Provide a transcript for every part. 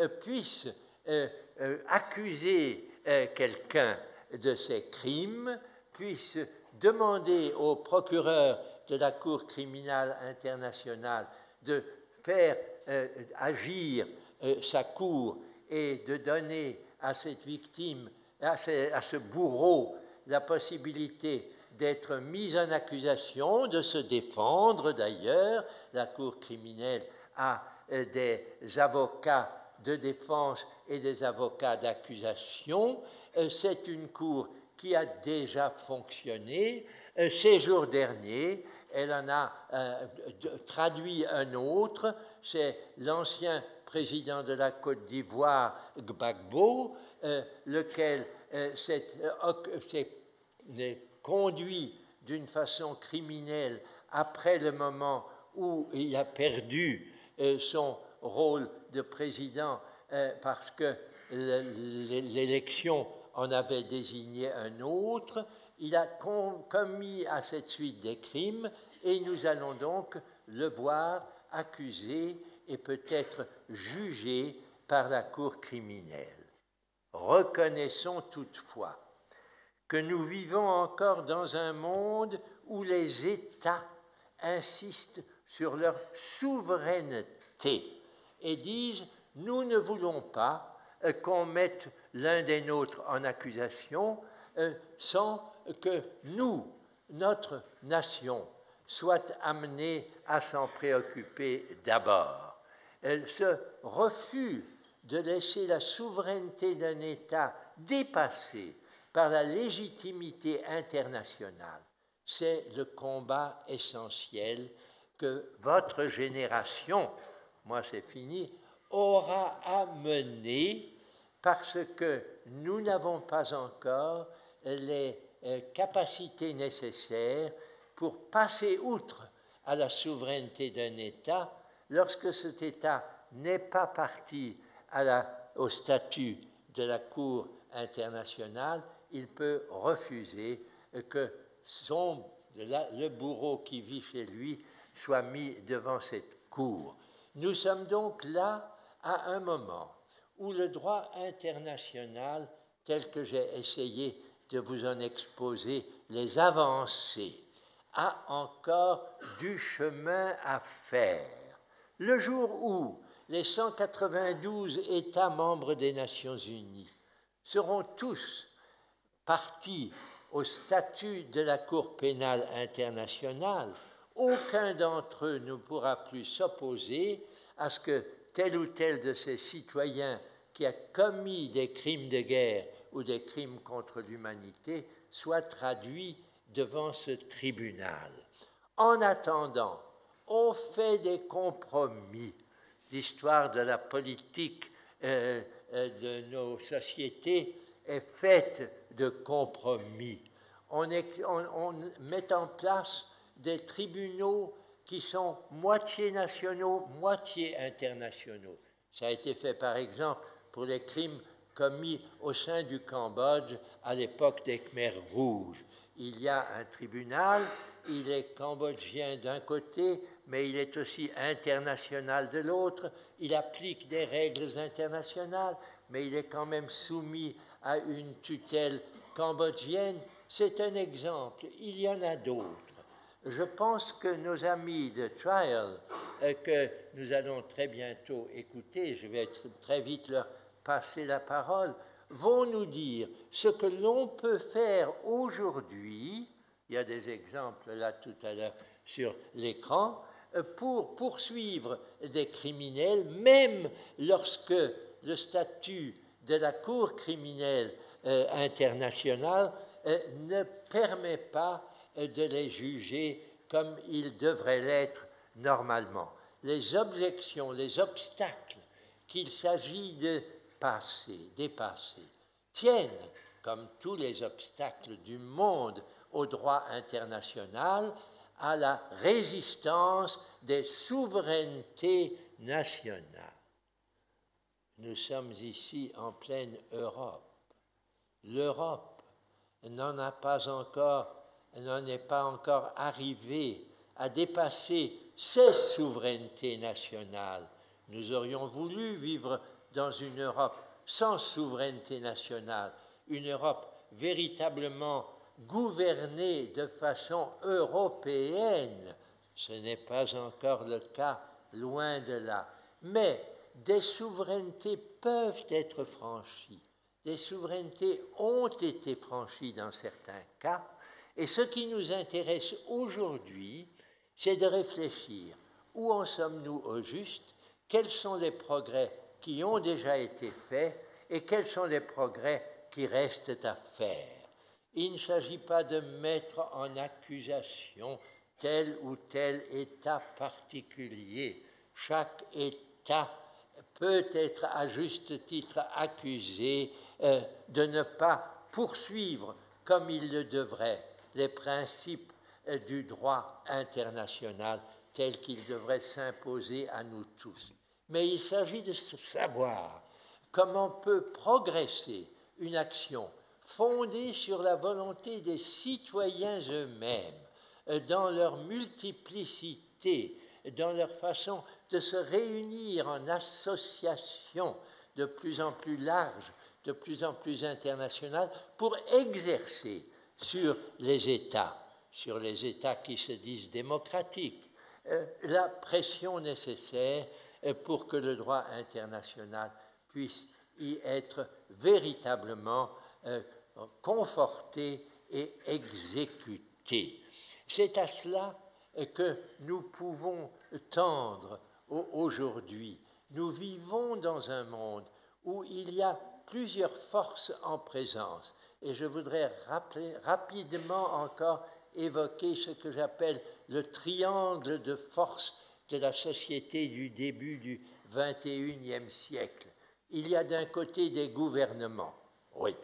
puisse accuser quelqu'un de ces crimes, puisse demander au procureur de la Cour criminelle internationale de faire agir sa cour et de donner à cette victime, à ce bourreau, la possibilité d'être mis en accusation, de se défendre d'ailleurs. La Cour criminelle a des avocats de défense et des avocats d'accusation. C'est une cour qui a déjà fonctionné. Ces jours derniers, elle en a traduit un autre, c'est l'ancien président de la Côte d'Ivoire, Gbagbo, lequel s'est conduit d'une façon criminelle après le moment où il a perdu son rôle de président parce que l'élection en avait désigné un autre. Il a commis à cette suite des crimes et nous allons donc le voir accusé et peut-être jugé par la Cour criminelle. Reconnaissons toutefois que nous vivons encore dans un monde où les États insistent sur leur souveraineté et disent « nous ne voulons pas qu'on mette l'un des nôtres en accusation sans que nous, notre nation, soit amenée à s'en préoccuper d'abord. » Ce refus de laisser la souveraineté d'un État dépassée par la légitimité internationale, c'est le combat essentiel que votre génération, moi c'est fini, aura à mener parce que nous n'avons pas encore les capacités nécessaires pour passer outre à la souveraineté d'un État lorsque cet État n'est pas parti au statut de la Cour internationale. Il peut refuser que le bourreau qui vit chez lui soit mis devant cette cour. Nous sommes donc là à un moment où le droit international, tel que j'ai essayé de vous en exposer les avancées, a encore du chemin à faire. Le jour où les 192 États membres des Nations Unies seront tous partis au statut de la Cour pénale internationale, aucun d'entre eux ne pourra plus s'opposer à ce que tel ou tel de ces citoyens qui a commis des crimes de guerre ou des crimes contre l'humanité soit traduit devant ce tribunal. En attendant, on fait des compromis. L'histoire de la politique de nos sociétés est faite de compromis. On met en place des tribunaux qui sont moitié nationaux, moitié internationaux. Ça a été fait par exemple pour les crimes commis au sein du Cambodge à l'époque des Khmers rouges. Il y a un tribunal, il est cambodgien d'un côté, mais il est aussi international de l'autre. Il applique des règles internationales, mais il est quand même soumis à une tutelle cambodgienne. C'est un exemple, il y en a d'autres. Je pense que nos amis de Trial, que nous allons très bientôt écouter, je vais très vite leur passer la parole, vont nous dire ce que l'on peut faire aujourd'hui, il y a des exemples là tout à l'heure sur l'écran, pour poursuivre des criminels, même lorsque le statut de la Cour criminelle internationale ne permet pas de les juger comme ils devraient l'être normalement. Les objections, les obstacles qu'il s'agit de dépasser, tiennent, comme tous les obstacles du monde au droit international, à la résistance des souverainetés nationales. Nous sommes ici en pleine Europe. L'Europe n'en est pas encore arrivée à dépasser ses souverainetés nationales. Nous aurions voulu vivre dans une Europe sans souveraineté nationale, une Europe véritablement gouvernée de façon européenne. Ce n'est pas encore le cas, loin de là. Mais des souverainetés peuvent être franchies. Des souverainetés ont été franchies dans certains cas. Et ce qui nous intéresse aujourd'hui, c'est de réfléchir. Où en sommes-nous au juste? Quels sont les progrès qui ont déjà été faits et quels sont les progrès qui restent à faire? Il ne s'agit pas de mettre en accusation tel ou tel État particulier. Chaque État peut être à juste titre accusé de ne pas poursuivre comme il le devrait les principes du droit international tels qu'ils devraient s'imposer à nous tous. Mais il s'agit de savoir comment peut progresser une action fondée sur la volonté des citoyens eux-mêmes, dans leur multiplicité, dans leur façon de se réunir en associations de plus en plus larges, de plus en plus internationales, pour exercer sur les États qui se disent démocratiques, la pression nécessaire pour que le droit international puisse y être véritablement conforté et exécuté. C'est à cela que nous pouvons tendre aujourd'hui. Nous vivons dans un monde où il y a plusieurs forces en présence. Et je voudrais rapidement encore évoquer ce que j'appelle le triangle de force de la société du début du XXIe siècle. Il y a d'un côté des gouvernements, oui,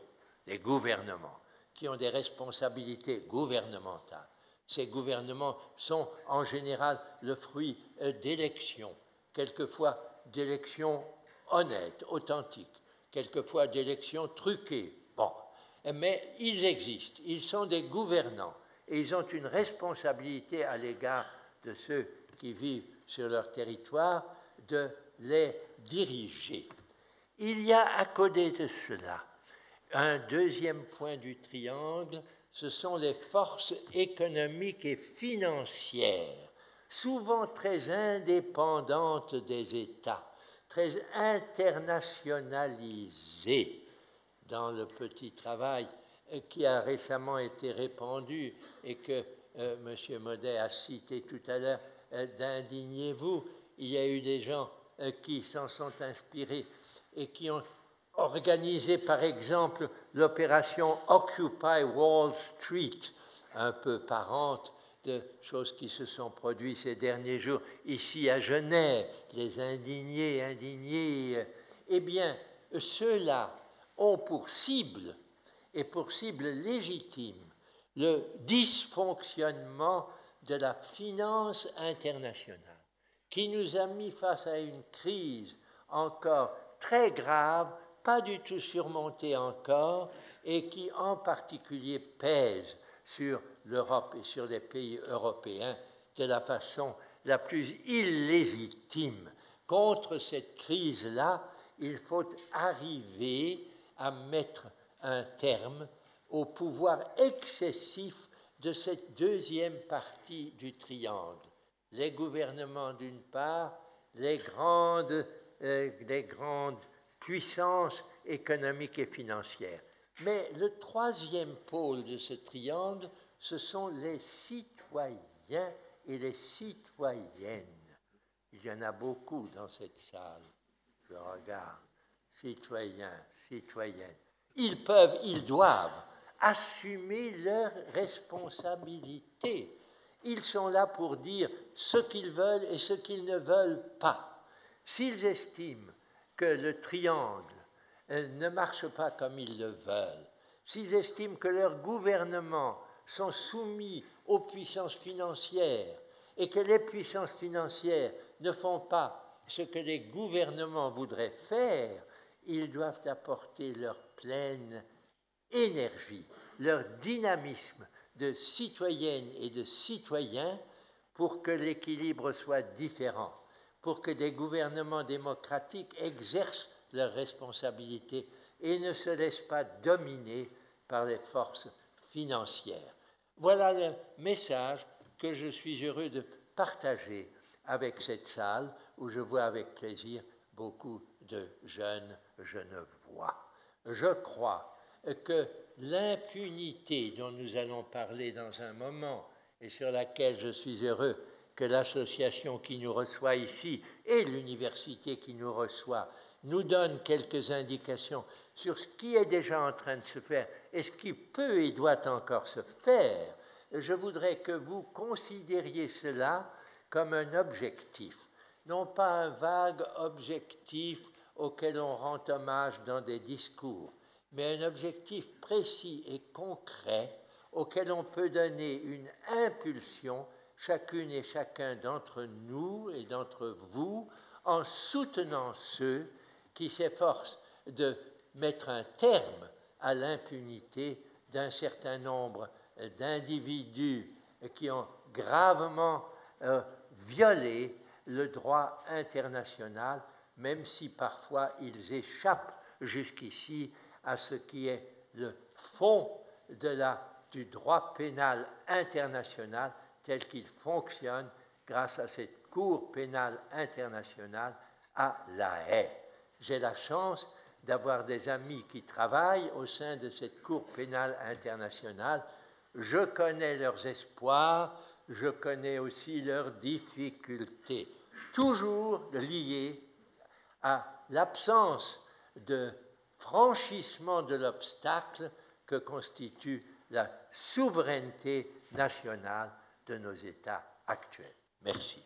des gouvernements qui ont des responsabilités gouvernementales. Ces gouvernements sont en général le fruit d'élections, quelquefois d'élections honnêtes, authentiques, quelquefois d'élections truquées. Bon, mais ils existent, ils sont des gouvernants et ils ont une responsabilité à l'égard de ceux qui vivent sur leur territoire de les diriger. Il y a à côté de cela un deuxième point du triangle, ce sont les forces économiques et financières, souvent très indépendantes des États, très internationalisées. Dans le petit travail qui a récemment été répandu et que M. Maudet a cité tout à l'heure, d'Indignez-vous, il y a eu des gens qui s'en sont inspirés et qui ont organisé par exemple l'opération Occupy Wall Street, un peu parente de choses qui se sont produites ces derniers jours ici à Genève, les indignés. Eh bien, ceux-là ont pour cible, et pour cible légitime, le dysfonctionnement de la finance internationale, qui nous a mis face à une crise encore très grave, pas du tout surmontée encore, et qui en particulier pèse sur l'Europe et sur les pays européens de la façon la plus illégitime. Contre cette crise-là, il faut arriver à mettre un terme au pouvoir excessif de cette deuxième partie du triangle. Les gouvernements d'une part, les grandes puissances économiques et financières. Mais le troisième pôle de ce triangle, ce sont les citoyens et les citoyennes. Il y en a beaucoup dans cette salle. Je regarde. Citoyens, citoyennes. Ils doivent assumer leurs responsabilités. Ils sont là pour dire ce qu'ils veulent et ce qu'ils ne veulent pas. S'ils estiment que le triangle ne marche pas comme ils le veulent, s'ils estiment que leurs gouvernements sont soumis aux puissances financières et que les puissances financières ne font pas ce que les gouvernements voudraient faire, ils doivent apporter leur pleine énergie, leur dynamisme de citoyennes et de citoyens pour que l'équilibre soit différent, pour que des gouvernements démocratiques exercent leurs responsabilités et ne se laissent pas dominer par les forces financières. Voilà le message que je suis heureux de partager avec cette salle où je vois avec plaisir beaucoup de jeunes genevois. Je crois que l'impunité dont nous allons parler dans un moment et sur laquelle je suis heureux que l'association qui nous reçoit ici et l'université qui nous reçoit nous donne quelques indications sur ce qui est déjà en train de se faire et ce qui peut et doit encore se faire, je voudrais que vous considériez cela comme un objectif, non pas un vague objectif auquel on rend hommage dans des discours, mais un objectif précis et concret auquel on peut donner une impulsion, chacune et chacun d'entre nous et d'entre vous, en soutenant ceux qui s'efforcent de mettre un terme à l'impunité d'un certain nombre d'individus qui ont gravement violé le droit international, même si parfois ils échappent jusqu'ici à ce qui est le fond du droit pénal international tel qu'il fonctionne grâce à cette Cour pénale internationale à La Haye. J'ai la chance d'avoir des amis qui travaillent au sein de cette Cour pénale internationale. Je connais leurs espoirs, je connais aussi leurs difficultés, toujours liées à l'absence de franchissement de l'obstacle que constitue la souveraineté nationale de nos États actuels. Merci.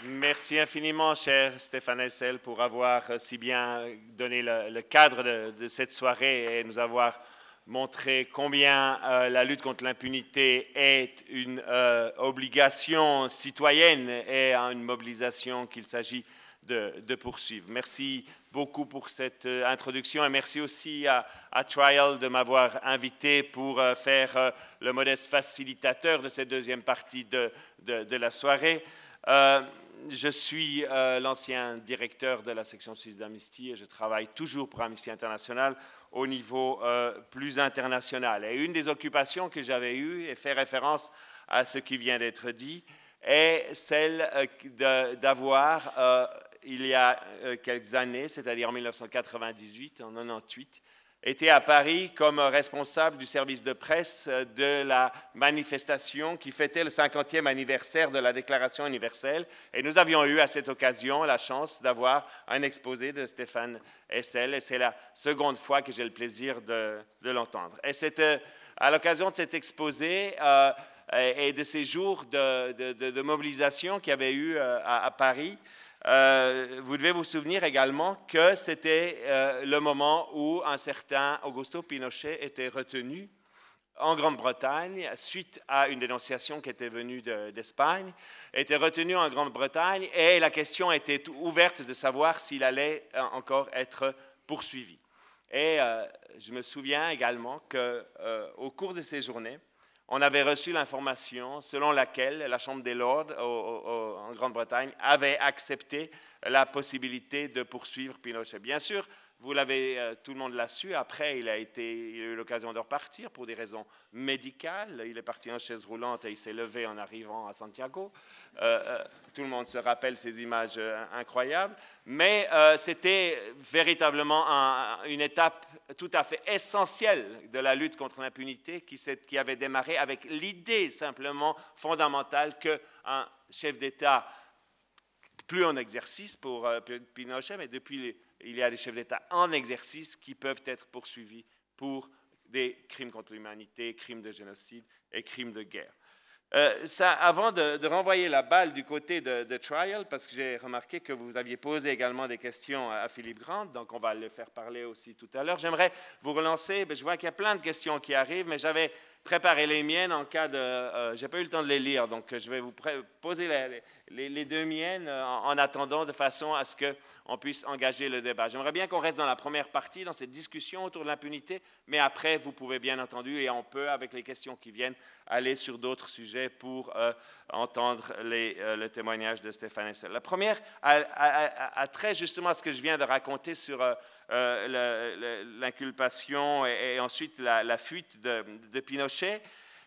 Merci infiniment, cher Stéphane Hessel, pour avoir si bien donné le cadre de cette soirée et nous avoir montré combien la lutte contre l'impunité est une obligation citoyenne et une mobilisation qu'il s'agit de poursuivre. Merci beaucoup pour cette introduction et merci aussi à Trial de m'avoir invité pour faire le modeste facilitateur de cette deuxième partie de la soirée. Je suis l'ancien directeur de la section suisse d'Amnesty et je travaille toujours pour Amnesty International au niveau plus international. Et une des occupations que j'avais eues, et fait référence à ce qui vient d'être dit, est celle d'avoir, il y a quelques années, c'est-à-dire en 1998, en 98, était à Paris comme responsable du service de presse de la manifestation qui fêtait le 50e anniversaire de la Déclaration universelle. Et nous avions eu à cette occasion la chance d'avoir un exposé de Stéphane Hessel. Et c'est la seconde fois que j'ai le plaisir de l'entendre. Et c'est à l'occasion de cet exposé et de ces jours de mobilisation qu'il y avait eu à Paris, vous devez vous souvenir également que c'était le moment où un certain Augusto Pinochet était retenu en Grande-Bretagne suite à une dénonciation qui était venue d'Espagne, était retenu en Grande-Bretagne et la question était ouverte de savoir s'il allait encore être poursuivi. Et je me souviens également qu'au cours de ces journées, on avait reçu l'information selon laquelle la Chambre des Lords en Grande-Bretagne avait accepté la possibilité de poursuivre Pinochet. Bien sûr, vous l'avez, tout le monde l'a su. Après, il a eu l'occasion de repartir pour des raisons médicales. Il est parti en chaise roulante et il s'est levé en arrivant à Santiago. Tout le monde se rappelle ces images incroyables. Mais c'était véritablement une étape tout à fait essentielle de la lutte contre l'impunité qui avait démarré avec l'idée simplement fondamentale qu'un chef d'État, plus en exercice pour Pinochet, mais depuis il y a des chefs d'État en exercice qui peuvent être poursuivis pour des crimes contre l'humanité, crimes de génocide et crimes de guerre. Avant de renvoyer la balle du côté de Trial, parce que j'ai remarqué que vous aviez posé également des questions à Philippe Grant, donc on va le faire parler aussi tout à l'heure. J'aimerais vous relancer. Je vois qu'il y a plein de questions qui arrivent, mais j'avais préparé les miennes en cas de... je n'ai pas eu le temps de les lire, donc je vais vous poser les deux miennes en attendant, de façon à ce qu'on puisse engager le débat. J'aimerais bien qu'on reste dans la première partie, dans cette discussion autour de l'impunité, mais après, vous pouvez bien entendu, et on peut, avec les questions qui viennent, aller sur d'autres sujets pour entendre le témoignage de Stéphane Hessel. La première a trait justement à ce que je viens de raconter sur l'inculpation et ensuite la fuite de Pinochet.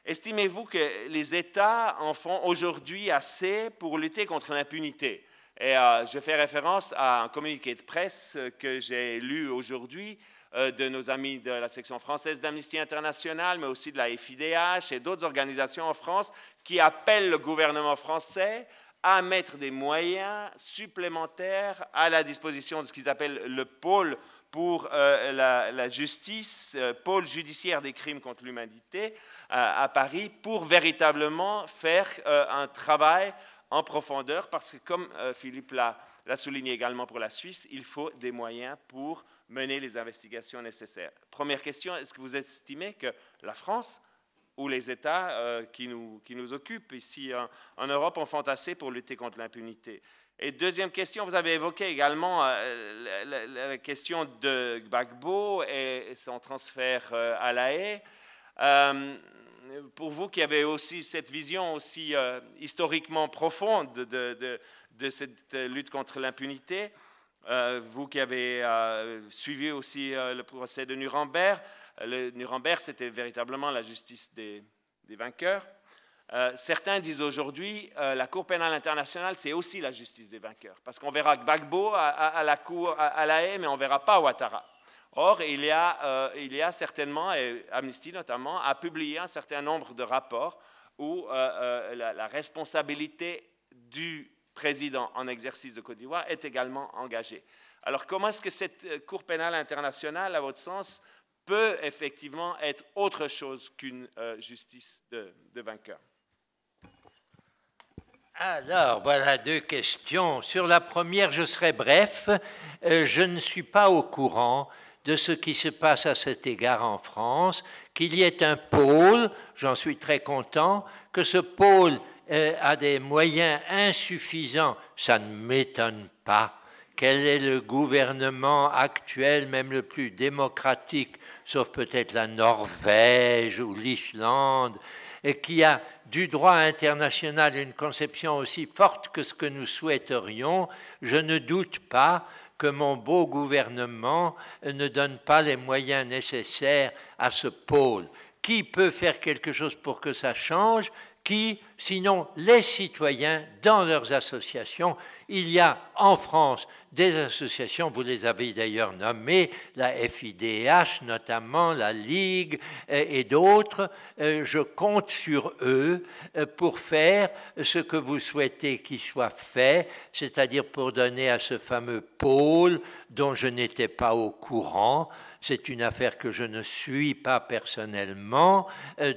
Estimez-vous que les États en font aujourd'hui assez pour lutter contre l'impunité? Et je fais référence à un communiqué de presse que j'ai lu aujourd'hui de nos amis de la section française d'Amnesty International, mais aussi de la FIDH et d'autres organisations en France qui appellent le gouvernement français à mettre des moyens supplémentaires à la disposition de ce qu'ils appellent le pôle pour la justice, pôle judiciaire des crimes contre l'humanité à Paris, pour véritablement faire un travail en profondeur, parce que comme Philippe l'a souligné également pour la Suisse, il faut des moyens pour mener les investigations nécessaires. Première question, est-ce que vous estimez que la France ou les États qui nous occupent ici en Europe en font assez pour lutter contre l'impunité? Et deuxième question, vous avez évoqué également la question de Gbagbo et son transfert à La Haye. Pour vous qui avez aussi cette vision aussi historiquement profonde de cette lutte contre l'impunité, vous qui avez suivi aussi le procès de Nuremberg, Nuremberg c'était véritablement la justice des vainqueurs. Certains disent aujourd'hui la Cour pénale internationale, c'est aussi la justice des vainqueurs, parce qu'on verra Gbagbo à la Cour à La Haye, mais on ne verra pas Ouattara. Or, il y a certainement, et Amnesty notamment, a publié un certain nombre de rapports où la responsabilité du président en exercice de Côte d'Ivoire est également engagée. Alors, comment est-ce que cette Cour pénale internationale, à votre sens, peut effectivement être autre chose qu'une justice de vainqueurs? Alors, voilà deux questions. Sur la première, je serai bref. Je ne suis pas au courant de ce qui se passe à cet égard en France, qu'il y ait un pôle, j'en suis très content, que ce pôle a des moyens insuffisants, ça ne m'étonne pas. Quel est le gouvernement actuel, même le plus démocratique, sauf peut-être la Norvège ou l'Islande, et qui a du droit international une conception aussi forte que ce que nous souhaiterions? Je ne doute pas que mon beau gouvernement ne donne pas les moyens nécessaires à ce pôle. Qui peut faire quelque chose pour que ça change? Qui, sinon les citoyens dans leurs associations? Il y a en France des associations, vous les avez d'ailleurs nommées, la FIDH notamment, la Ligue et d'autres. Je compte sur eux pour faire ce que vous souhaitez qu'il soit fait, c'est-à-dire pour donner à ce fameux pôle dont je n'étais pas au courant. C'est une affaire que je ne suis pas personnellement,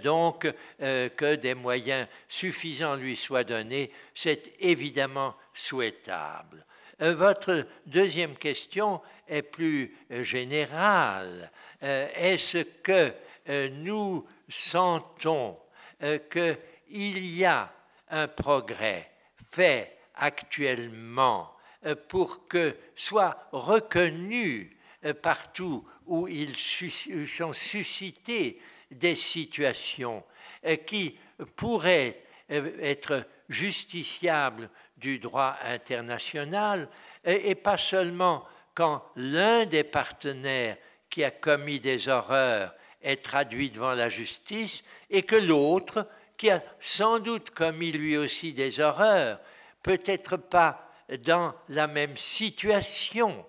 donc que des moyens suffisants lui soient donnés, c'est évidemment souhaitable. Votre deuxième question est plus générale. Est-ce que nous sentons qu'il y a un progrès fait actuellement pour que soit reconnu partout où ils sont suscités des situations qui pourraient être justiciables du droit international, et pas seulement quand l'un des partenaires qui a commis des horreurs est traduit devant la justice et que l'autre, qui a sans doute commis lui aussi des horreurs, peut-être pas dans la même situation,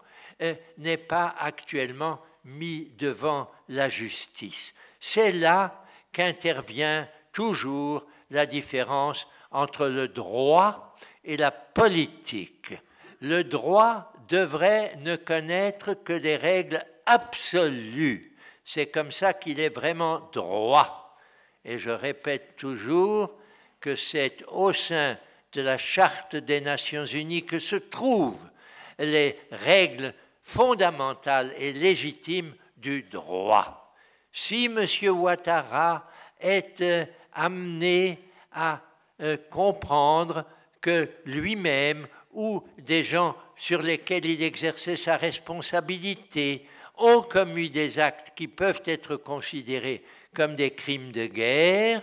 n'est pas actuellement mis devant la justice. C'est là qu'intervient toujours la différence entre le droit et la politique. Le droit devrait ne connaître que des règles absolues. C'est comme ça qu'il est vraiment droit. Et je répète toujours que c'est au sein de la Charte des Nations Unies que se trouvent les règles fondamentales et légitimes du droit. Si M. Ouattara est amené à comprendre que lui-même ou des gens sur lesquels il exerçait sa responsabilité ont commis des actes qui peuvent être considérés comme des crimes de guerre,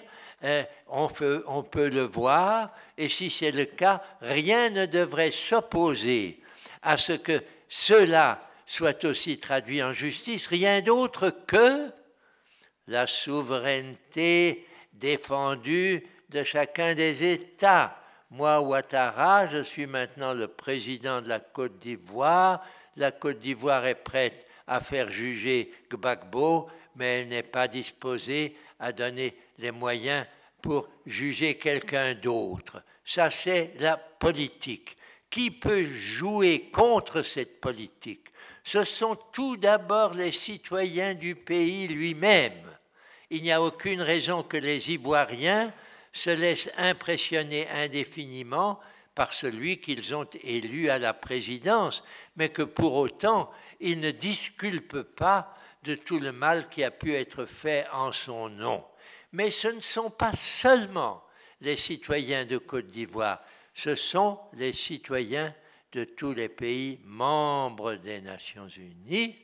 on peut le voir, et si c'est le cas, rien ne devrait s'opposer à ce que cela soit aussi traduit en justice, rien d'autre que la souveraineté défendue de chacun des États. Moi, Ouattara, je suis maintenant le président de la Côte d'Ivoire. La Côte d'Ivoire est prête à faire juger Gbagbo, mais elle n'est pas disposée à donner les moyens pour juger quelqu'un d'autre. Ça, c'est la politique. Qui peut jouer contre cette politique? Ce sont tout d'abord les citoyens du pays lui-même. Il n'y a aucune raison que les Ivoiriens se laissent impressionner indéfiniment par celui qu'ils ont élu à la présidence, mais que pour autant, ils ne disculpent pas de tout le mal qui a pu être fait en son nom. Mais ce ne sont pas seulement les citoyens de Côte d'Ivoire, ce sont les citoyens de tous les pays membres des Nations Unies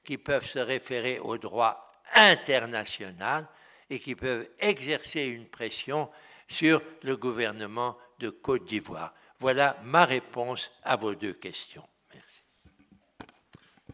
qui peuvent se référer au droit international et qui peuvent exercer une pression sur le gouvernement de Côte d'Ivoire. Voilà ma réponse à vos deux questions. Merci.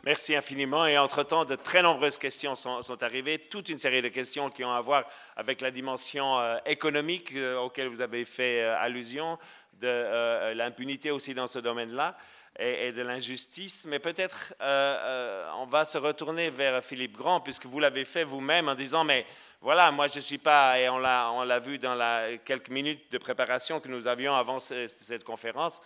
Merci infiniment. Et entre-temps, de très nombreuses questions sont arrivées, toute une série de questions qui ont à voir avec la dimension économique auquel vous avez fait allusion, de l'impunité aussi dans ce domaine-là et de l'injustice. Mais peut-être on va se retourner vers Philippe Grand, puisque vous l'avez fait vous-même en disant, mais voilà, moi je ne suis pas, et on l'a vu dans quelques minutes de préparation que nous avions avant cette conférence,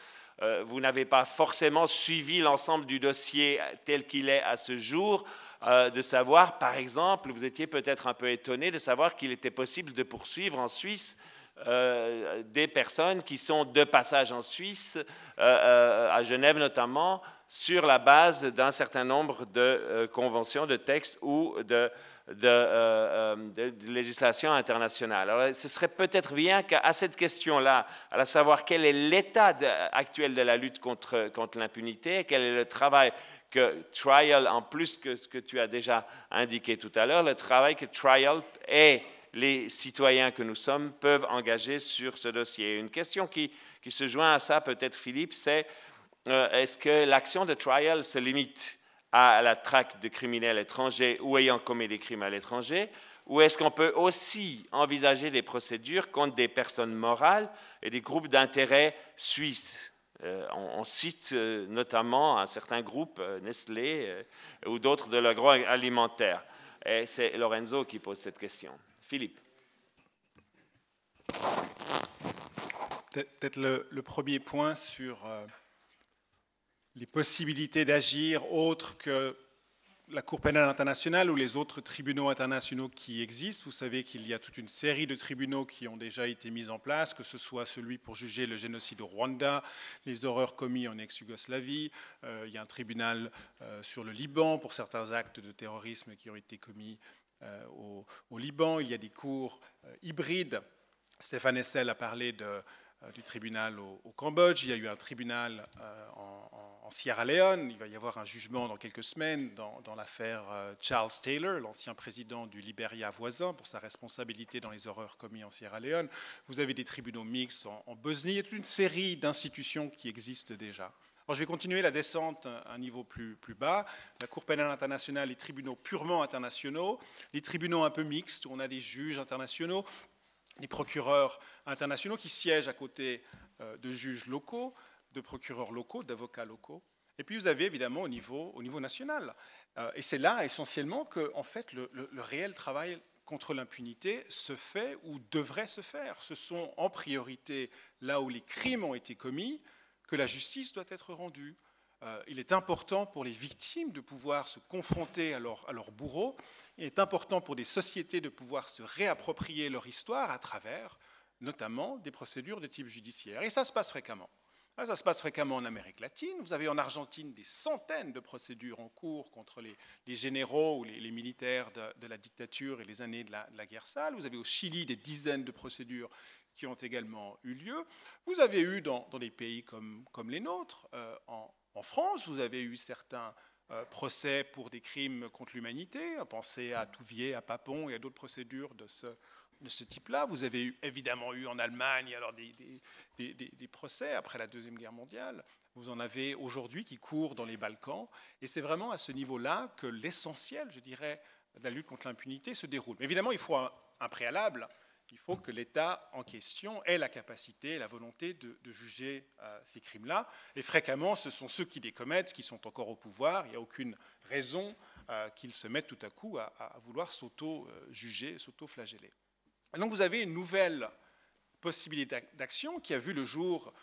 vous n'avez pas forcément suivi l'ensemble du dossier tel qu'il est à ce jour, de savoir, par exemple, vous étiez peut-être un peu étonné de savoir qu'il était possible de poursuivre en Suisse des personnes qui sont de passage en Suisse, à Genève notamment, sur la base d'un certain nombre de conventions, de textes ou de législation internationale. Alors, ce serait peut-être bien qu'à cette question-là, à savoir quel est l'état actuel de la lutte contre l'impunité, quel est le travail que Trial, en plus que ce que tu as déjà indiqué tout à l'heure, le travail que Trial et les citoyens que nous sommes peuvent engager sur ce dossier. Une question qui se joint à ça, peut-être Philippe, c'est est-ce que l'action de Trial se limite à la traque de criminels étrangers ou ayant commis des crimes à l'étranger, ou est-ce qu'on peut aussi envisager des procédures contre des personnes morales et des groupes d'intérêt suisses? On cite notamment un certain groupe, Nestlé, ou d'autres de l'agroalimentaire. Et c'est Lorenzo qui pose cette question. Philippe. Peut-être le premier point sur les possibilités d'agir autres que la Cour pénale internationale ou les autres tribunaux internationaux qui existent. Vous savez qu'il y a toute une série de tribunaux qui ont déjà été mis en place, que ce soit celui pour juger le génocide au Rwanda, les horreurs commises en ex-Yougoslavie. Il y a un tribunal sur le Liban pour certains actes de terrorisme qui ont été commis au Liban. Il y a des cours hybrides. Stéphane Hessel a parlé du tribunal au Cambodge. Il y a eu un tribunal en Sierra Leone. Il va y avoir un jugement dans quelques semaines dans l'affaire Charles Taylor, l'ancien président du Libéria voisin, pour sa responsabilité dans les horreurs commises en Sierra Leone. Vous avez des tribunaux mixtes en Bosnie. Il y a toute une série d'institutions qui existent déjà. Alors, je vais continuer la descente à un niveau plus bas. La Cour pénale internationale, les tribunaux purement internationaux, les tribunaux un peu mixtes, où on a des juges internationaux, les procureurs internationaux qui siègent à côté de juges locaux, de procureurs locaux, d'avocats locaux. Et puis vous avez évidemment au niveau national. Et c'est là essentiellement que en fait, le réel travail contre l'impunité se fait ou devrait se faire. Ce sont en priorité là où les crimes ont été commis que la justice doit être rendue. Il est important pour les victimes de pouvoir se confronter à leurs bourreaux. Il est important pour des sociétés de pouvoir se réapproprier leur histoire à travers notamment des procédures de type judiciaire. Et ça se passe fréquemment. Ça se passe fréquemment en Amérique latine. Vous avez en Argentine des centaines de procédures en cours contre les généraux ou les militaires de la dictature et les années de la guerre sale. Vous avez au Chili des dizaines de procédures qui ont également eu lieu. Vous avez eu dans des pays comme les nôtres, en France, vous avez eu certains procès pour des crimes contre l'humanité. Pensez à Touvier, à Papon et à d'autres procédures de ce type-là. Vous avez évidemment eu en Allemagne alors des procès après la Deuxième Guerre mondiale. Vous en avez aujourd'hui qui courent dans les Balkans. Et c'est vraiment à ce niveau-là que l'essentiel, je dirais, de la lutte contre l'impunité se déroule. Mais évidemment, il faut un préalable. Il faut que l'État en question ait la capacité, la volonté de juger ces crimes-là. Et fréquemment, ce sont ceux qui les commettent qui sont encore au pouvoir. Il n'y a aucune raison qu'ils se mettent tout à coup à vouloir s'auto-juger, s'auto-flageller. Donc vous avez une nouvelle possibilité d'action qui a vu le jour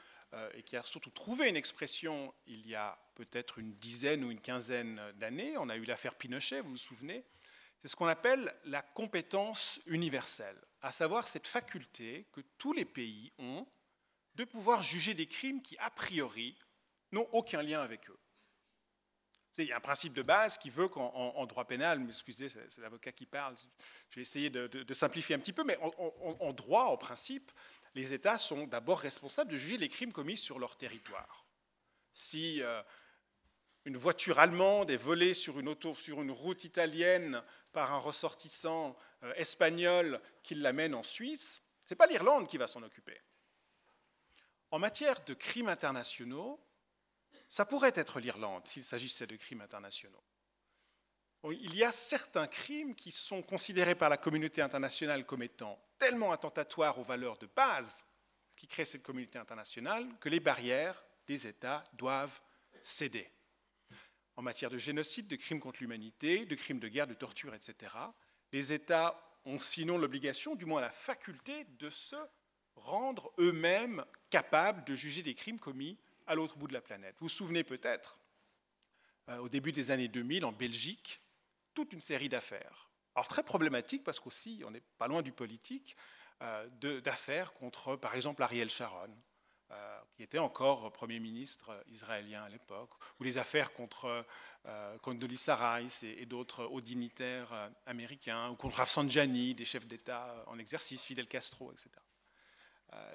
et qui a surtout trouvé une expression il y a peut-être une dizaine ou une quinzaine d'années. On a eu l'affaire Pinochet, vous vous souvenez. C'est ce qu'on appelle la compétence universelle, à savoir cette faculté que tous les pays ont de pouvoir juger des crimes qui, a priori, n'ont aucun lien avec eux. Il y a un principe de base qui veut qu'en droit pénal, mais excusez, c'est l'avocat qui parle, je vais essayer de simplifier un petit peu, mais en droit, en principe, les États sont d'abord responsables de juger les crimes commis sur leur territoire. Si une voiture allemande est volée sur une route italienne par un ressortissant espagnol qui l'amène en Suisse, ce n'est pas l'Irlande qui va s'en occuper. En matière de crimes internationaux, ça pourrait être l'Irlande s'il s'agissait de crimes internationaux. Il y a certains crimes qui sont considérés par la communauté internationale comme étant tellement attentatoires aux valeurs de base qui créent cette communauté internationale que les barrières des États doivent céder. En matière de génocide, de crimes contre l'humanité, de crimes de guerre, de torture, etc., les États ont sinon l'obligation, du moins la faculté, de se rendre eux-mêmes capables de juger des crimes commis à l'autre bout de la planète. Vous vous souvenez peut-être, au début des années 2000, en Belgique, toute une série d'affaires. Alors très problématiques parce qu'aussi, on n'est pas loin du politique, d'affaires contre, par exemple, Ariel Sharon, qui était encore Premier ministre israélien à l'époque, ou les affaires contre Condoleezza Rice et d'autres hauts dignitaires américains, ou contre Rafsanjani, des chefs d'État en exercice, Fidel Castro, etc.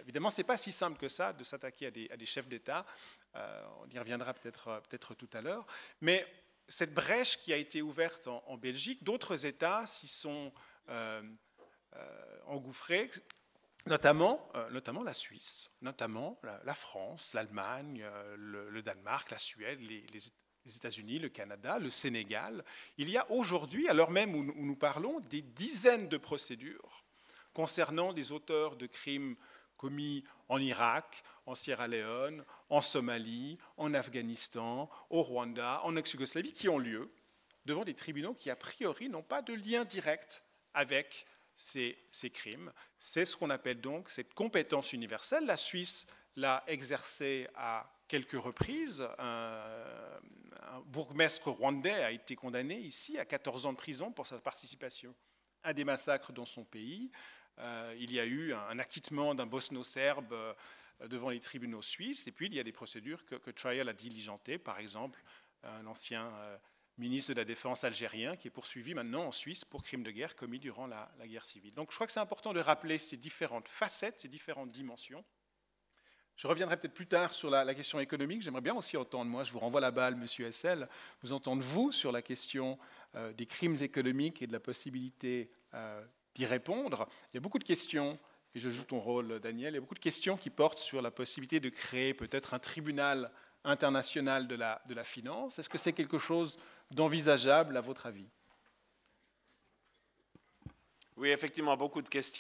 Évidemment, ce n'est pas si simple que ça de s'attaquer à des chefs d'État, on y reviendra peut-être tout à l'heure, mais cette brèche qui a été ouverte en Belgique, d'autres États s'y sont engouffrés, notamment la Suisse, notamment la France, l'Allemagne, le Danemark, la Suède, les États-Unis, le Canada, le Sénégal. Il y a aujourd'hui, à l'heure même où nous parlons, des dizaines de procédures concernant des auteurs de crimes commis en Irak, en Sierra Leone, en Somalie, en Afghanistan, au Rwanda, en ex-Yougoslavie, qui ont lieu devant des tribunaux qui, a priori, n'ont pas de lien direct avec ces crimes. C'est ce qu'on appelle donc cette compétence universelle. La Suisse l'a exercée à quelques reprises. Un bourgmestre rwandais a été condamné ici à 14 ans de prison pour sa participation à des massacres dans son pays. Il y a eu un acquittement d'un bosno-serbe devant les tribunaux suisses, et puis il y a des procédures que Trial a diligentées, par exemple l'ancien ministre de la Défense algérien qui est poursuivi maintenant en Suisse pour crimes de guerre commis durant la guerre civile. Donc je crois que c'est important de rappeler ces différentes facettes, ces différentes dimensions. Je reviendrai peut-être plus tard sur la question économique. J'aimerais bien aussi entendre, moi je vous renvoie la balle, Monsieur Hessel, vous entendre vous sur la question des crimes économiques et de la possibilité d'y répondre. Il y a beaucoup de questions, et je joue ton rôle, Daniel, il y a beaucoup de questions qui portent sur la possibilité de créer peut-être un tribunal international de la finance. Est-ce que c'est quelque chose d'envisageable à votre avis? Oui, effectivement, beaucoup de questions.